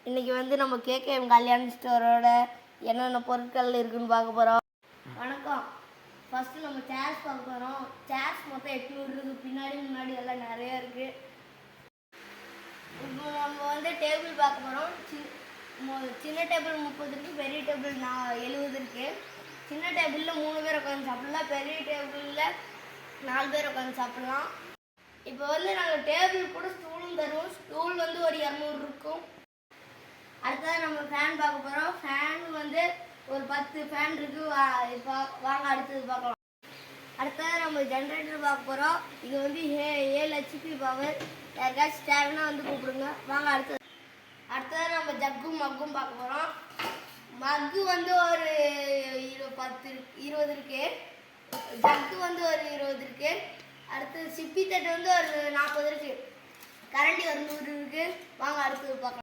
இன்றைக்கி வந்து நம்ம கேகேஎம் கல்யாண ஸ்டோரோட என்னென்ன பொருட்கள் இருக்குதுன்னு பார்க்க போகிறோம். வணக்கம். ஃபஸ்ட்டு நம்ம சேர்ஸ் பார்க்க போகிறோம். சேர்ஸ் மொத்தம் 800 இருக்குது. பின்னாடி முன்னாடி எல்லாம் நிறையா இருக்குது. இப்போ நம்ம வந்து டேபிள் பார்க்க போகிறோம். சின்ன டேபிள் 30 இருக்குது, பெரிய டேபிள் 70 இருக்குது. சின்ன டேபிளில் 3 பேர் உட்காந்து சாப்பிட்லாம், பெரிய டேபிளில் 4 பேர் உட்காந்து சாப்பிட்லாம். இப்போ வந்து நாங்கள் டேபிள் கூட ஸ்டூலும் தருவோம். ஸ்டூல் வந்து ஒரு 200 இருக்கும். அடுத்தது நம்ம ஃபேன் பார்க்க போகிறோம். ஃபேன் வந்து ஒரு 10 ஃபேன் இருக்குது. இப்போ வாங்க அடுத்தது பார்க்கலாம். அடுத்தது நம்ம ஜென்ரேட்டர் பார்க்க போகிறோம். இது வந்து 7 HP பவர். யாருக்காச்சும் தேவைன்னா வந்து கூப்பிடுங்க. வாங்க அடுத்தது நம்ம ஜக்கும் மக்கும் பார்க்க போகிறோம். மக்கு வந்து ஒரு 20 இருக்குது. ஜக்கு வந்து ஒரு 20 இருக்குது. அடுத்தது சிப்பி தட்டு வந்து ஒரு 40 இருக்குது. கரண்டி ஒரு 100 இருக்குது. வாங்க அடுத்தது பார்க்கலாம்.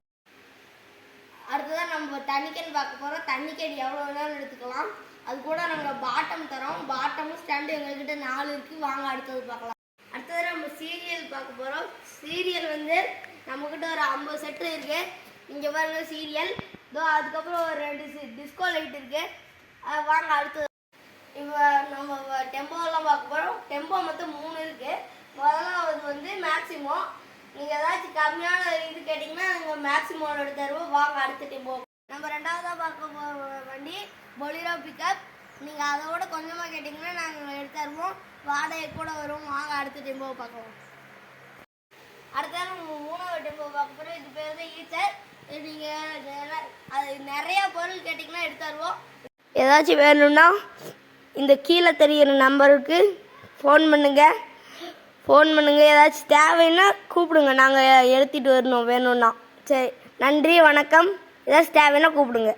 அடுத்ததான் நம்ம தண்ணிக்கேன் பார்க்க போகிறோம். தண்ணிக்கேன் எவ்வளோ வேணாலும் எடுத்துக்கலாம். அது கூட நாங்கள் பாட்டம் தரோம். பாட்டமும் ஸ்டாண்டு எங்கள்கிட்ட 4 இருக்குது. வாங்க அடுத்தது பார்க்கலாம். அடுத்தது நம்ம சீரியல் பார்க்க போகிறோம். சீரியல் வந்து நம்மக்கிட்ட ஒரு 50 செட்டு இருக்குது. இங்கே பாருங்க சீரியல். அதுக்கப்புறம் ஒரு 2 டிஸ்கோ லைட் இருக்குது. வாங்க அடுத்தது. இப்போ நம்ம டெம்போலாம் பார்க்க போகிறோம். டெம்போ மொத்தம் 3 இருக்குது. முதலாவது வந்து மேக்ஸிமம். நீங்கள் ஏதாச்சும் கம்மியான இது கேட்டிங்கன்னா நாங்கள் மேக்ஸிமோட எடுத்து தருவோம். வாங்க அடுத்த டெம்போ. நம்ம ரெண்டாவதாக பார்க்க போகிற வண்டி பொலிரோ பிக்கப். நீங்கள் அதோட கொஞ்சமாக கேட்டிங்கன்னா நாங்கள் எடுத்து தருவோம். வாடகை கூட வரும். வாங்க அடுத்த டெம்போவை பார்க்கலாம். அடுத்தது நம்ம 3வது டெம்போ பார்க்க போகிறோம். இது பேர் தான் ஈச்சர். நீங்கள் அது நிறையா பொருள் கேட்டிங்கன்னா எடுத்து தருவோம். ஏதாச்சும் வேணும்னா இந்த கீழே தெரிகிற நம்பருக்கு ஃபோன் பண்ணுங்கள். ஏதாச்சும் தேவைன்னா கூப்பிடுங்க. நாங்கள் எடுத்துகிட்டு வரணும் வேணும்னா. சரி, நன்றி, வணக்கம். ஏதாச்சும் தேவைன்னா கூப்பிடுங்க.